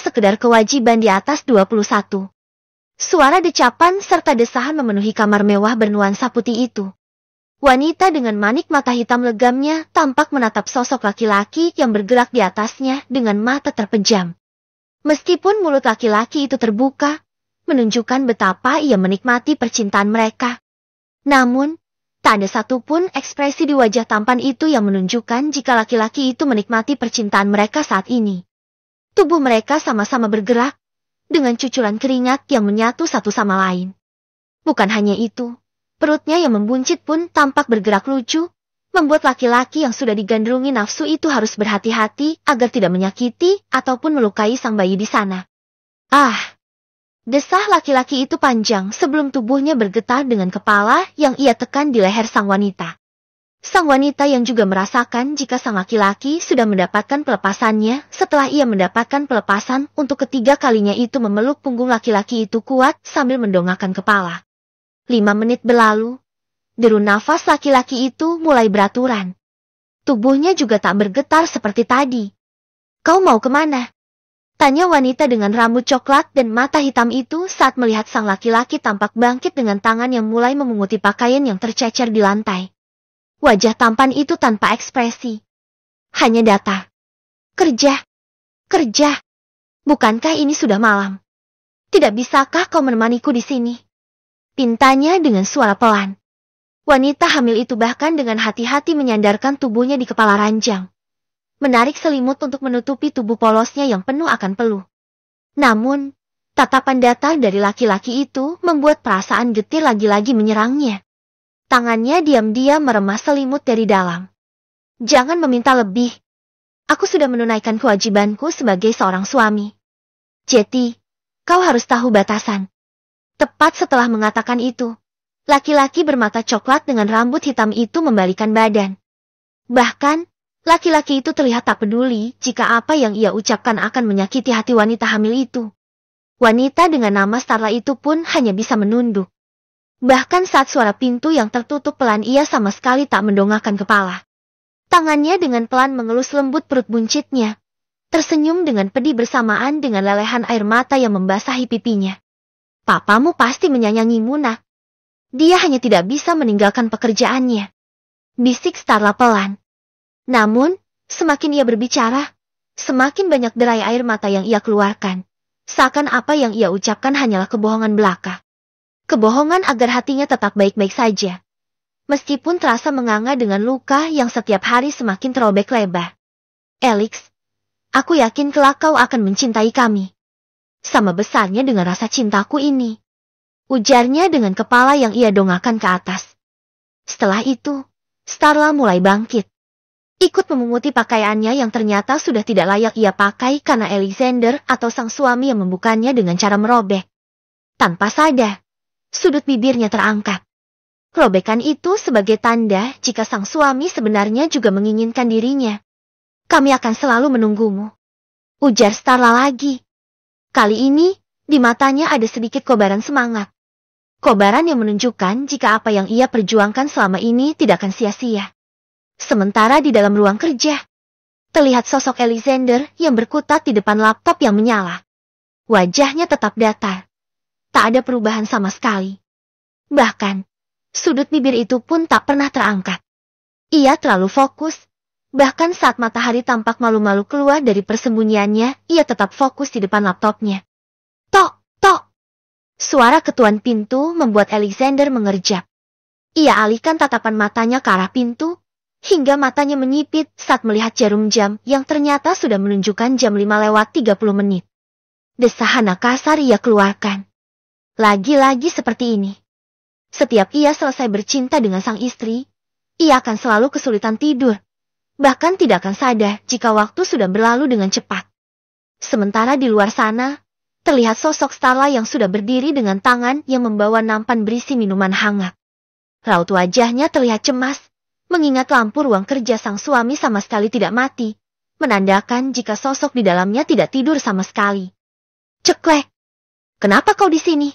sekedar kewajiban di atas 21. Suara decapan serta desahan memenuhi kamar mewah bernuansa putih itu. Wanita dengan manik mata hitam legamnya tampak menatap sosok laki-laki yang bergerak di atasnya dengan mata terpejam. Meskipun mulut laki-laki itu terbuka, menunjukkan betapa ia menikmati percintaan mereka. Namun, tak ada satupun ekspresi di wajah tampan itu yang menunjukkan jika laki-laki itu menikmati percintaan mereka saat ini. Tubuh mereka sama-sama bergerak, dengan cucuran keringat yang menyatu satu sama lain. Bukan hanya itu, perutnya yang membuncit pun tampak bergerak lucu, membuat laki-laki yang sudah digandrungi nafsu itu harus berhati-hati agar tidak menyakiti ataupun melukai sang bayi di sana. Ah! Desah laki-laki itu panjang sebelum tubuhnya bergetar dengan kepala yang ia tekan di leher sang wanita. Sang wanita yang juga merasakan jika sang laki-laki sudah mendapatkan pelepasannya setelah ia mendapatkan pelepasan untuk ketiga kalinya itu memeluk punggung laki-laki itu kuat sambil mendongakkan kepala. 5 menit berlalu, deru nafas laki-laki itu mulai beraturan. Tubuhnya juga tak bergetar seperti tadi. "Kau mau kemana?" tanya wanita dengan rambut coklat dan mata hitam itu saat melihat sang laki-laki tampak bangkit dengan tangan yang mulai memunguti pakaian yang tercecer di lantai. Wajah tampan itu tanpa ekspresi. Hanya datar. "Kerja. Kerja. Bukankah ini sudah malam? Tidak bisakah kau menemaniku di sini?" pintanya dengan suara pelan. Wanita hamil itu bahkan dengan hati-hati menyandarkan tubuhnya di kepala ranjang. Menarik selimut untuk menutupi tubuh polosnya yang penuh akan peluh. Namun, tatapan datar dari laki-laki itu membuat perasaan getir lagi-lagi menyerangnya. Tangannya diam-diam meremas selimut dari dalam. "Jangan meminta lebih. Aku sudah menunaikan kewajibanku sebagai seorang suami. Jeti, kau harus tahu batasan." Tepat setelah mengatakan itu, laki-laki bermata coklat dengan rambut hitam itu membalikan badan. Bahkan, laki-laki itu terlihat tak peduli jika apa yang ia ucapkan akan menyakiti hati wanita hamil itu. Wanita dengan nama Starla itu pun hanya bisa menunduk. Bahkan saat suara pintu yang tertutup pelan ia sama sekali tak mendongakkan kepala. Tangannya dengan pelan mengelus lembut perut buncitnya. Tersenyum dengan pedih bersamaan dengan lelehan air mata yang membasahi pipinya. "Papamu pasti menyayangimu, nak. Dia hanya tidak bisa meninggalkan pekerjaannya," bisik Starla pelan. Namun, semakin ia berbicara, semakin banyak derai air mata yang ia keluarkan. Seakan apa yang ia ucapkan hanyalah kebohongan belaka. Kebohongan agar hatinya tetap baik-baik saja. Meskipun terasa menganga dengan luka yang setiap hari semakin terobek lebar. "Elix, aku yakin kelak kau akan mencintai kami. Sama besarnya dengan rasa cintaku ini," ujarnya dengan kepala yang ia dongakkan ke atas. Setelah itu, Starla mulai bangkit. Ikut memunguti pakaiannya yang ternyata sudah tidak layak ia pakai karena Alexander atau sang suami yang membukanya dengan cara merobek. Tanpa sadar, sudut bibirnya terangkat. Robekan itu sebagai tanda jika sang suami sebenarnya juga menginginkan dirinya. "Kami akan selalu menunggumu," ujar Starla lagi. Kali ini, di matanya ada sedikit kobaran semangat. Kobaran yang menunjukkan jika apa yang ia perjuangkan selama ini tidak akan sia-sia. Sementara di dalam ruang kerja, terlihat sosok Alexander yang berkutat di depan laptop yang menyala. Wajahnya tetap datar. Tak ada perubahan sama sekali. Bahkan, sudut bibir itu pun tak pernah terangkat. Ia terlalu fokus. Bahkan saat matahari tampak malu-malu keluar dari persembunyiannya, ia tetap fokus di depan laptopnya. Tok, tok. Suara ketuan pintu membuat Alexander mengerjap. Ia alihkan tatapan matanya ke arah pintu, hingga matanya menyipit saat melihat jarum jam yang ternyata sudah menunjukkan jam 5:30 menit. Desahan kasar ia keluarkan. Lagi-lagi seperti ini. Setiap ia selesai bercinta dengan sang istri, ia akan selalu kesulitan tidur. Bahkan tidak akan sadar jika waktu sudah berlalu dengan cepat. Sementara di luar sana, terlihat sosok Starla yang sudah berdiri dengan tangan yang membawa nampan berisi minuman hangat. Raut wajahnya terlihat cemas, mengingat lampu ruang kerja sang suami sama sekali tidak mati, menandakan jika sosok di dalamnya tidak tidur sama sekali. "Ceklek, kenapa kau di sini?"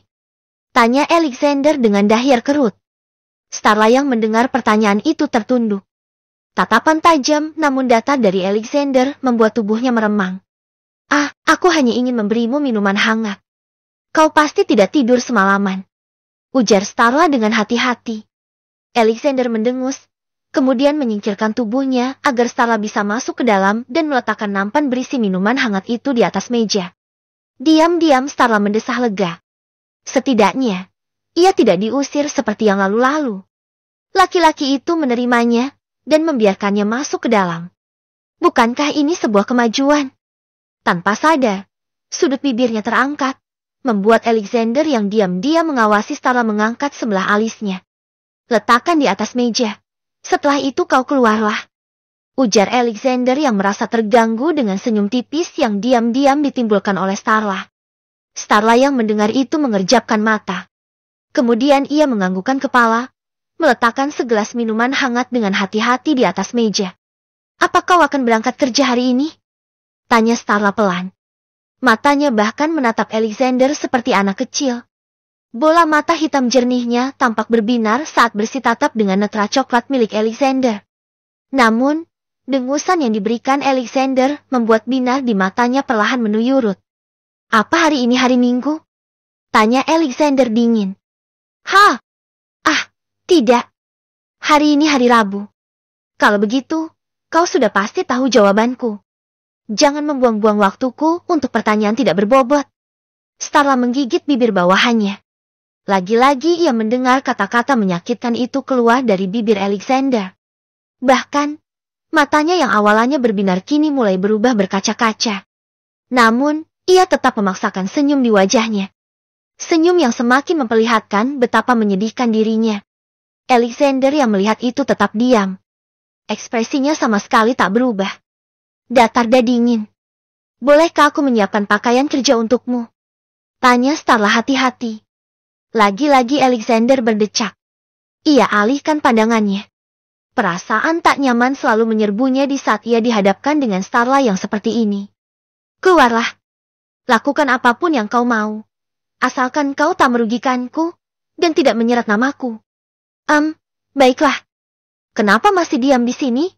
tanya Alexander dengan dahi kerut. Starla yang mendengar pertanyaan itu tertunduk. Tatapan tajam namun datar dari Alexander membuat tubuhnya meremang. Ah, aku hanya ingin memberimu minuman hangat. Kau pasti tidak tidur semalaman, ujar Starla dengan hati-hati. Alexander mendengus, kemudian menyingkirkan tubuhnya agar Starla bisa masuk ke dalam dan meletakkan nampan berisi minuman hangat itu di atas meja. Diam-diam Starla mendesah lega. Setidaknya, ia tidak diusir seperti yang lalu-lalu. Laki-laki itu menerimanya dan membiarkannya masuk ke dalam. Bukankah ini sebuah kemajuan? Tanpa sadar, sudut bibirnya terangkat, membuat Alexander yang diam-diam mengawasi Starla mengangkat sebelah alisnya. Letakkan di atas meja. Setelah itu kau keluarlah, ujar Alexander yang merasa terganggu dengan senyum tipis yang diam-diam ditimbulkan oleh Starla. Starla yang mendengar itu mengerjapkan mata. Kemudian ia menganggukkan kepala, meletakkan segelas minuman hangat dengan hati-hati di atas meja. Apa kau akan berangkat kerja hari ini? Tanya Starla pelan. Matanya bahkan menatap Alexander seperti anak kecil. Bola mata hitam jernihnya tampak berbinar saat bersitatap dengan netra coklat milik Alexander. Namun, dengusan yang diberikan Alexander membuat binar di matanya perlahan menuyurut. Apa hari ini hari Minggu? Tanya Alexander dingin. Ah, tidak. Hari ini hari Rabu. Kalau begitu, kau sudah pasti tahu jawabanku. Jangan membuang-buang waktuku untuk pertanyaan tidak berbobot. Starla menggigit bibir bawahannya. Lagi-lagi ia mendengar kata-kata menyakitkan itu keluar dari bibir Alexander. Bahkan, matanya yang awalnya berbinar kini mulai berubah berkaca-kaca. Namun, ia tetap memaksakan senyum di wajahnya. Senyum yang semakin memperlihatkan betapa menyedihkan dirinya. Alexander yang melihat itu tetap diam. Ekspresinya sama sekali tak berubah. Datar dan dingin. Bolehkah aku menyiapkan pakaian kerja untukmu? Tanya Starla hati-hati. Lagi-lagi Alexander berdecak. Ia alihkan pandangannya. Perasaan tak nyaman selalu menyerbunya di saat ia dihadapkan dengan Starla yang seperti ini. Keluarlah. Lakukan apapun yang kau mau. Asalkan kau tak merugikanku dan tidak menyerat namaku. Baiklah. Kenapa masih diam di sini?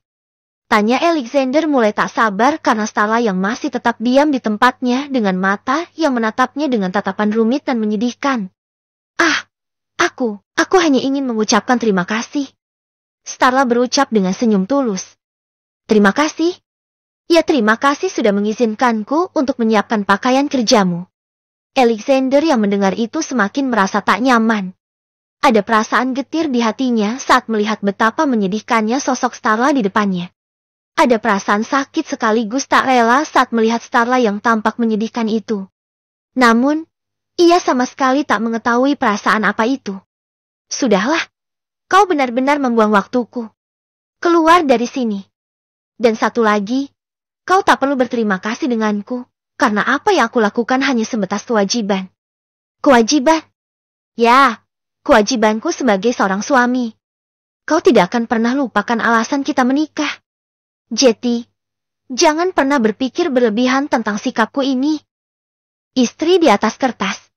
Tanya Alexander mulai tak sabar karena Starla yang masih tetap diam di tempatnya dengan mata yang menatapnya dengan tatapan rumit dan menyedihkan. Aku hanya ingin mengucapkan terima kasih. Starla berucap dengan senyum tulus. Terima kasih? Ya, terima kasih sudah mengizinkanku untuk menyiapkan pakaian kerjamu. Alexander yang mendengar itu semakin merasa tak nyaman. Ada perasaan getir di hatinya saat melihat betapa menyedihkannya sosok Starla di depannya. Ada perasaan sakit sekaligus tak rela saat melihat Starla yang tampak menyedihkan itu. Namun, ia sama sekali tak mengetahui perasaan apa itu. Sudahlah, kau benar-benar membuang waktuku. Keluar dari sini. Dan satu lagi, kau tak perlu berterima kasih denganku, karena apa yang aku lakukan hanya sebatas kewajiban. Kewajiban? Ya, kewajibanku sebagai seorang suami. Kau tidak akan pernah lupakan alasan kita menikah. Jetty, jangan pernah berpikir berlebihan tentang sikapku ini. Istri di atas kertas.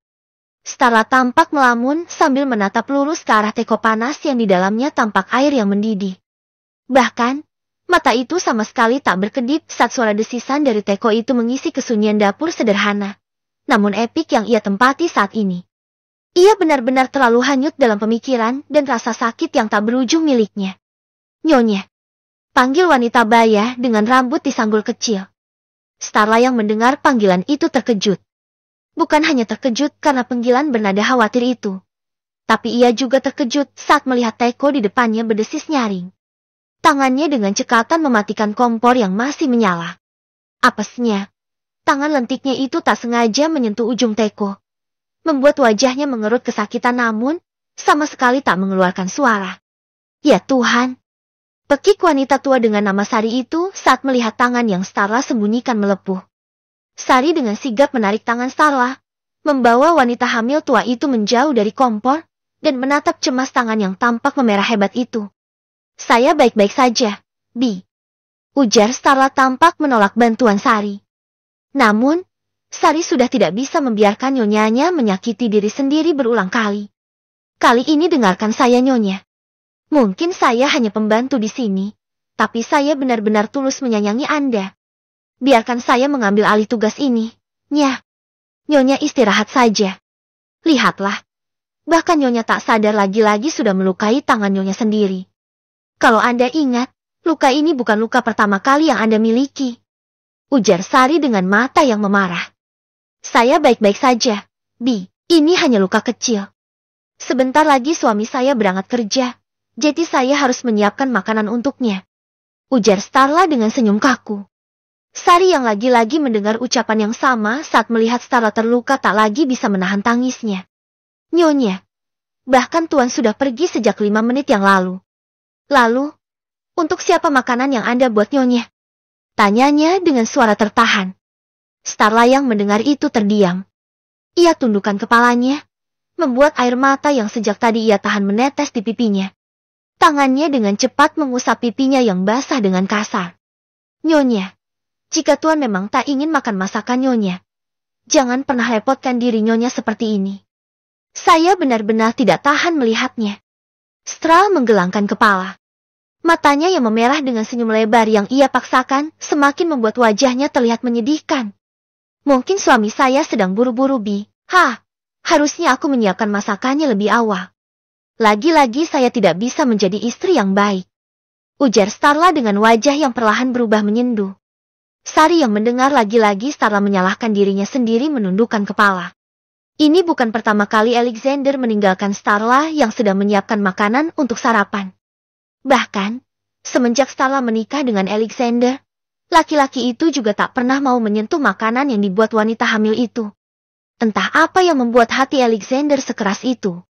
Starla tampak melamun sambil menatap lurus ke arah teko panas yang di dalamnya tampak air yang mendidih. Bahkan, mata itu sama sekali tak berkedip saat suara desisan dari teko itu mengisi kesunyian dapur sederhana, namun epik yang ia tempati saat ini. Ia benar-benar terlalu hanyut dalam pemikiran dan rasa sakit yang tak berujung miliknya. Nyonya, panggil wanita baya dengan rambut disanggul kecil. Starla yang mendengar panggilan itu terkejut. Bukan hanya terkejut karena panggilan bernada khawatir itu, tapi ia juga terkejut saat melihat teko di depannya berdesis nyaring. Tangannya dengan cekatan mematikan kompor yang masih menyala. Apesnya, tangan lentiknya itu tak sengaja menyentuh ujung teko, membuat wajahnya mengerut kesakitan namun sama sekali tak mengeluarkan suara. Ya Tuhan! Pekik wanita tua dengan nama Sari itu saat melihat tangan yang Starla sembunyikan melepuh. Sari dengan sigap menarik tangan Starla, membawa wanita hamil tua itu menjauh dari kompor, dan menatap cemas tangan yang tampak memerah hebat itu. Saya baik-baik saja, Bi. Ujar Starla tampak menolak bantuan Sari. Namun, Sari sudah tidak bisa membiarkan nyonyanya menyakiti diri sendiri berulang kali. Kali ini dengarkan saya nyonya. Mungkin saya hanya pembantu di sini, tapi saya benar-benar tulus menyayangi Anda. Biarkan saya mengambil alih tugas ini. Nyah. Nyonya istirahat saja. Lihatlah. Bahkan Nyonya tak sadar lagi-lagi sudah melukai tangan Nyonya sendiri. Kalau Anda ingat, luka ini bukan luka pertama kali yang Anda miliki. Ujar Sari dengan mata yang memarah. Saya baik-baik saja, Bi. Ini hanya luka kecil. Sebentar lagi suami saya berangkat kerja, jadi saya harus menyiapkan makanan untuknya. Ujar Starla dengan senyum kaku. Sari yang lagi-lagi mendengar ucapan yang sama saat melihat Starla terluka tak lagi bisa menahan tangisnya. Nyonya, bahkan Tuan sudah pergi sejak 5 menit yang lalu. Lalu, untuk siapa makanan yang Anda buat Nyonya? Tanyanya dengan suara tertahan. Starla yang mendengar itu terdiam. Ia tundukkan kepalanya, membuat air mata yang sejak tadi ia tahan menetes di pipinya. Tangannya dengan cepat mengusap pipinya yang basah dengan kasar. Nyonya, jika Tuan memang tak ingin makan masakan Nyonya, jangan pernah repotkan diri Nyonya seperti ini. Saya benar-benar tidak tahan melihatnya. Starla menggelangkan kepala. Matanya yang memerah dengan senyum lebar yang ia paksakan semakin membuat wajahnya terlihat menyedihkan. Mungkin suami saya sedang buru-buru, Bi. Harusnya aku menyiapkan masakannya lebih awal. Lagi-lagi saya tidak bisa menjadi istri yang baik. Ujar Starla dengan wajah yang perlahan berubah menyendu. Sari yang mendengar lagi-lagi Starla menyalahkan dirinya sendiri menundukkan kepala. Ini bukan pertama kali Alexander meninggalkan Starla yang sedang menyiapkan makanan untuk sarapan. Bahkan, semenjak Starla menikah dengan Alexander, laki-laki itu juga tak pernah mau menyentuh makanan yang dibuat wanita hamil itu. Entah apa yang membuat hati Alexander sekeras itu.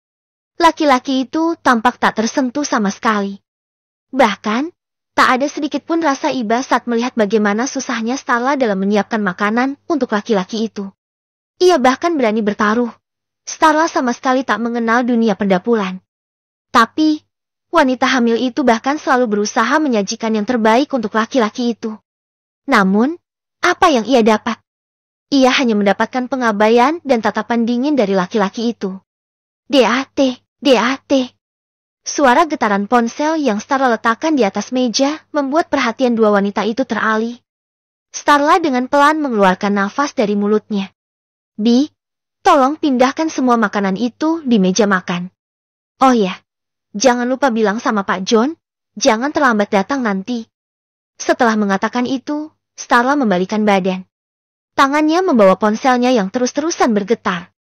Laki-laki itu tampak tak tersentuh sama sekali. Bahkan, tak ada sedikit pun rasa iba saat melihat bagaimana susahnya Starla dalam menyiapkan makanan untuk laki-laki itu. Ia bahkan berani bertaruh. Starla sama sekali tak mengenal dunia perdapuran. Tapi, wanita hamil itu bahkan selalu berusaha menyajikan yang terbaik untuk laki-laki itu. Namun, apa yang ia dapat? Ia hanya mendapatkan pengabaian dan tatapan dingin dari laki-laki itu. DAT. Suara getaran ponsel yang Starla letakkan di atas meja membuat perhatian dua wanita itu teralih. Starla dengan pelan mengeluarkan nafas dari mulutnya. Bi, tolong pindahkan semua makanan itu di meja makan. Oh ya, jangan lupa bilang sama Pak John, jangan terlambat datang nanti. Setelah mengatakan itu, Starla membalikan badan. Tangannya membawa ponselnya yang terus-terusan bergetar.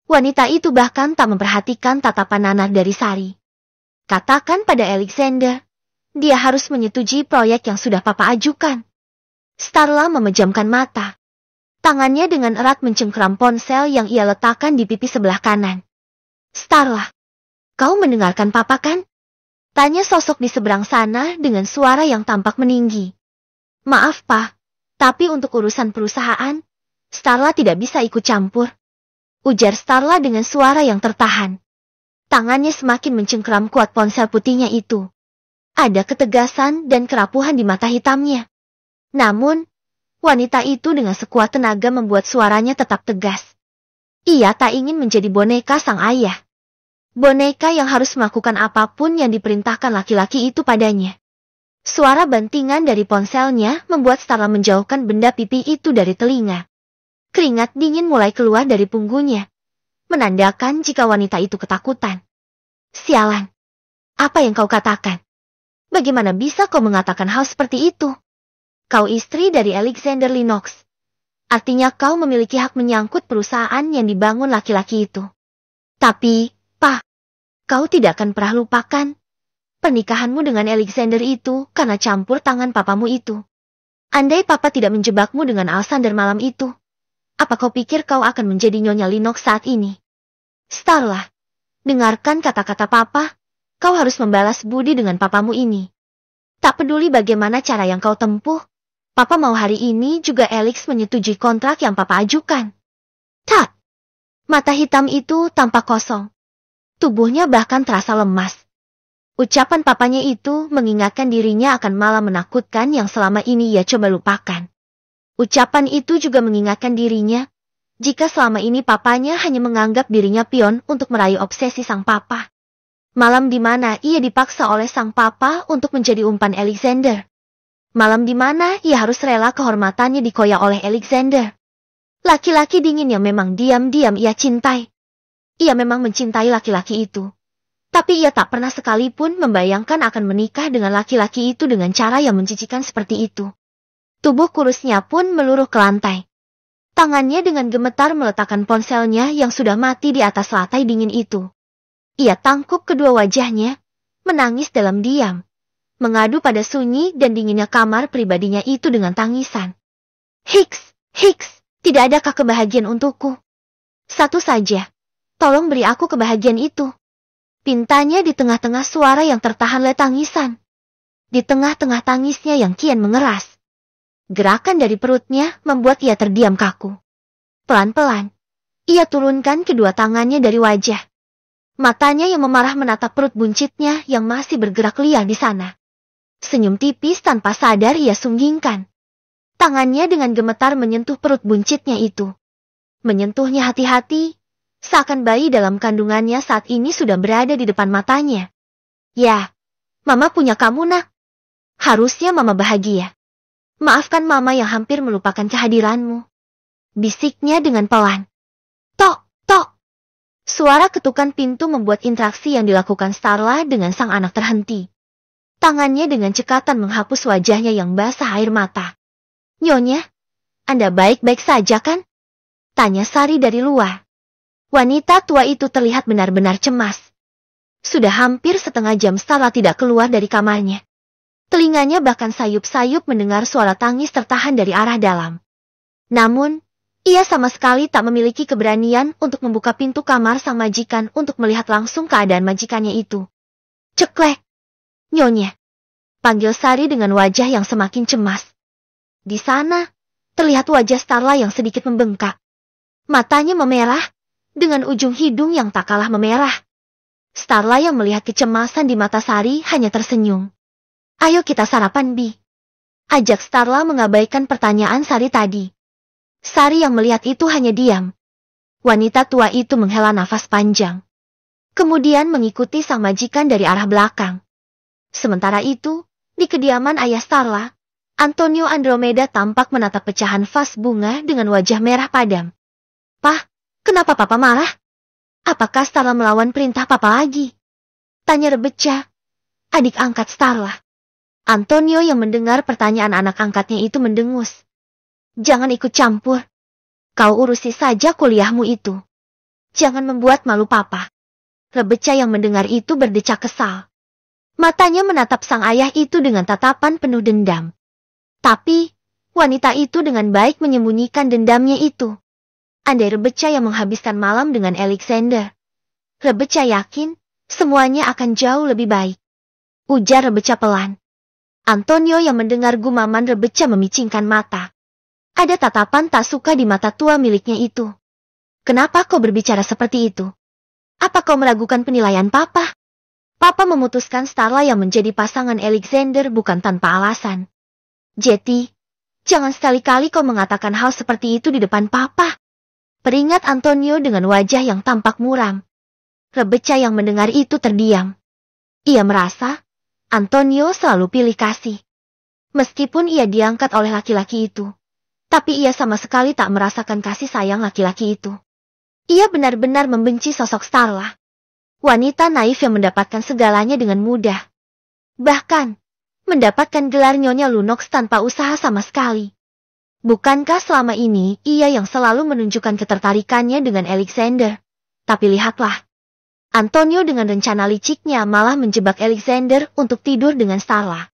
Wanita itu bahkan tak memperhatikan tatapan nanar dari Sari. Katakan pada Alexander, dia harus menyetujui proyek yang sudah Papa ajukan. Starla memejamkan mata. Tangannya dengan erat mencengkeram ponsel yang ia letakkan di pipi sebelah kanan. Starla, kau mendengarkan Papa kan? Tanya sosok di seberang sana dengan suara yang tampak meninggi. Maaf, Pak, tapi untuk urusan perusahaan, Starla tidak bisa ikut campur. Ujar Starla dengan suara yang tertahan. Tangannya semakin mencengkeram kuat ponsel putihnya itu. Ada ketegasan dan kerapuhan di mata hitamnya. Namun, wanita itu dengan sekuat tenaga membuat suaranya tetap tegas. Ia tak ingin menjadi boneka sang ayah. Boneka yang harus melakukan apapun yang diperintahkan laki-laki itu padanya. Suara bantingan dari ponselnya membuat Starla menjauhkan benda pipi itu dari telinga. Keringat dingin mulai keluar dari punggungnya, menandakan jika wanita itu ketakutan. Sialan, apa yang kau katakan? Bagaimana bisa kau mengatakan hal seperti itu? Kau istri dari Alexander Lennox. Artinya kau memiliki hak menyangkut perusahaan yang dibangun laki-laki itu. Tapi, Pak, kau tidak akan pernah lupakan pernikahanmu dengan Alexander itu karena campur tangan papamu itu. Andai Papa tidak menjebakmu dengan Alexander malam itu, apa kau pikir kau akan menjadi Nyonya Lennox saat ini? Starla, dengarkan kata-kata Papa, kau harus membalas budi dengan papamu ini. Tak peduli bagaimana cara yang kau tempuh, Papa mau hari ini juga Alex menyetujui kontrak yang Papa ajukan. Tak. Mata hitam itu tampak kosong. Tubuhnya bahkan terasa lemas. Ucapan papanya itu mengingatkan dirinya akan malam menakutkan yang selama ini ia coba lupakan. Ucapan itu juga mengingatkan dirinya, jika selama ini papanya hanya menganggap dirinya pion untuk meraih obsesi sang papa. Malam di mana ia dipaksa oleh sang papa untuk menjadi umpan Alexander. Malam di mana ia harus rela kehormatannya dikoyak oleh Alexander. Laki-laki dingin yang memang diam-diam ia cintai. Ia memang mencintai laki-laki itu. Tapi ia tak pernah sekalipun membayangkan akan menikah dengan laki-laki itu dengan cara yang menjijikan seperti itu. Tubuh kurusnya pun meluruh ke lantai. Tangannya dengan gemetar meletakkan ponselnya yang sudah mati di atas lantai dingin itu. Ia tangkup kedua wajahnya, menangis dalam diam. Mengadu pada sunyi dan dinginnya kamar pribadinya itu dengan tangisan. Hicks, tidak adakah kebahagiaan untukku? Satu saja, tolong beri aku kebahagiaan itu. Pintanya di tengah-tengah suara yang tertahan oleh tangisan. Di tengah-tengah tangisnya yang kian mengeras. Gerakan dari perutnya membuat ia terdiam kaku. Pelan-pelan, ia turunkan kedua tangannya dari wajah. Matanya yang memarah menatap perut buncitnya yang masih bergerak liar di sana. Senyum tipis tanpa sadar ia sunggingkan. Tangannya dengan gemetar menyentuh perut buncitnya itu. Menyentuhnya hati-hati, seakan bayi dalam kandungannya saat ini sudah berada di depan matanya. Ya, Mama punya kamu nak. Harusnya Mama bahagia. Maafkan Mama yang hampir melupakan kehadiranmu. Bisiknya dengan pelan. Tok, tok. Suara ketukan pintu membuat interaksi yang dilakukan Starla dengan sang anak terhenti. Tangannya dengan cekatan menghapus wajahnya yang basah air mata. Nyonya, Anda baik-baik saja kan? Tanya Sari dari luar. Wanita tua itu terlihat benar-benar cemas. Sudah hampir setengah jam Starla tidak keluar dari kamarnya. Telinganya bahkan sayup-sayup mendengar suara tangis tertahan dari arah dalam. Namun, ia sama sekali tak memiliki keberanian untuk membuka pintu kamar sang majikan untuk melihat langsung keadaan majikannya itu. Ceklek! Nyonya! Panggil Sari dengan wajah yang semakin cemas. Di sana, terlihat wajah Starla yang sedikit membengkak. Matanya memerah, dengan ujung hidung yang tak kalah memerah. Starla yang melihat kecemasan di mata Sari hanya tersenyum. Ayo kita sarapan, Bi. Ajak Starla mengabaikan pertanyaan Sari tadi. Sari yang melihat itu hanya diam. Wanita tua itu menghela nafas panjang. Kemudian mengikuti sang majikan dari arah belakang. Sementara itu, di kediaman ayah Starla, Antonio Andromeda tampak menatap pecahan vas bunga dengan wajah merah padam. Pah, kenapa Papa marah? Apakah Starla melawan perintah Papa lagi? Tanya Rebecca, adik angkat Starla. Antonio yang mendengar pertanyaan anak angkatnya itu mendengus. Jangan ikut campur. Kau urusi saja kuliahmu itu. Jangan membuat malu Papa. Rebecca yang mendengar itu berdecak kesal. Matanya menatap sang ayah itu dengan tatapan penuh dendam. Tapi, wanita itu dengan baik menyembunyikan dendamnya itu. Andai Rebecca yang menghabiskan malam dengan Alexander, Rebecca yakin semuanya akan jauh lebih baik. Ujar Rebecca pelan. Antonio yang mendengar gumaman Rebecca memicingkan mata. Ada tatapan tak suka di mata tua miliknya itu. Kenapa kau berbicara seperti itu? Apa kau meragukan penilaian Papa? Papa memutuskan Starla yang menjadi pasangan Alexander bukan tanpa alasan. Jetty, jangan sekali-kali kau mengatakan hal seperti itu di depan Papa. Peringat Antonio dengan wajah yang tampak muram. Rebecca yang mendengar itu terdiam. Ia merasa Antonio selalu pilih kasih. Meskipun ia diangkat oleh laki-laki itu, tapi ia sama sekali tak merasakan kasih sayang laki-laki itu. Ia benar-benar membenci sosok Starla. Wanita naif yang mendapatkan segalanya dengan mudah. Bahkan, mendapatkan gelar Nyonya Lunox tanpa usaha sama sekali. Bukankah selama ini ia yang selalu menunjukkan ketertarikannya dengan Alexander? Tapi lihatlah. Antonio dengan rencana liciknya malah menjebak Alexander untuk tidur dengan Starla.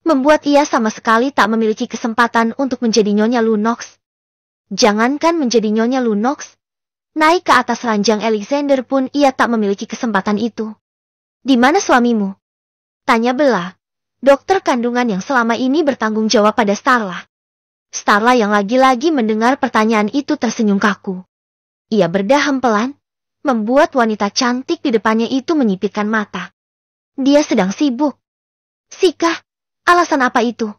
Membuat ia sama sekali tak memiliki kesempatan untuk menjadi Nyonya Lunox. Jangankan menjadi Nyonya Lunox, naik ke atas ranjang Alexander pun ia tak memiliki kesempatan itu. Di mana suamimu? Tanya Bella, dokter kandungan yang selama ini bertanggung jawab pada Starla. Starla yang lagi-lagi mendengar pertanyaan itu tersenyum kaku. Ia berdaham pelan, membuat wanita cantik di depannya itu menyipitkan mata. Dia sedang sibuk. Sika, alasan apa itu?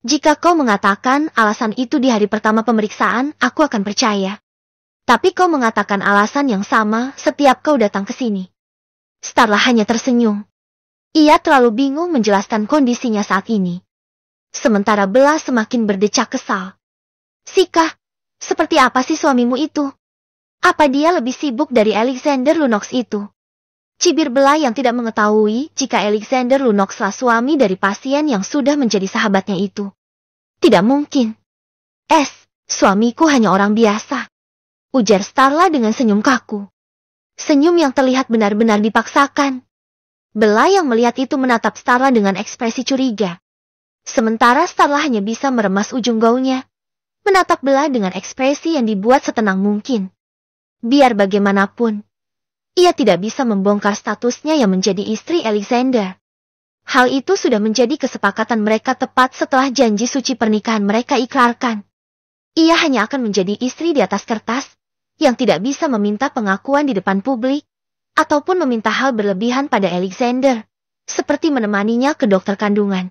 Jika kau mengatakan alasan itu di hari pertama pemeriksaan, aku akan percaya. Tapi kau mengatakan alasan yang sama setiap kau datang ke sini. Starla hanya tersenyum. Ia terlalu bingung menjelaskan kondisinya saat ini. Sementara Bella semakin berdecak kesal. Sika, seperti apa sih suamimu itu? Apa dia lebih sibuk dari Alexander Lunox itu? Cibir Bella yang tidak mengetahui jika Alexander Lunoxlah suami dari pasien yang sudah menjadi sahabatnya itu. Tidak mungkin. Suamiku hanya orang biasa. Ujar Starla dengan senyum kaku. Senyum yang terlihat benar-benar dipaksakan. Bella yang melihat itu menatap Starla dengan ekspresi curiga. Sementara Starla hanya bisa meremas ujung gaulnya, menatap Bella dengan ekspresi yang dibuat setenang mungkin. Biar bagaimanapun, ia tidak bisa membongkar statusnya yang menjadi istri Alexander. Hal itu sudah menjadi kesepakatan mereka tepat setelah janji suci pernikahan mereka ikrarkan. Ia hanya akan menjadi istri di atas kertas, yang tidak bisa meminta pengakuan di depan publik, ataupun meminta hal berlebihan pada Alexander, seperti menemaninya ke dokter kandungan.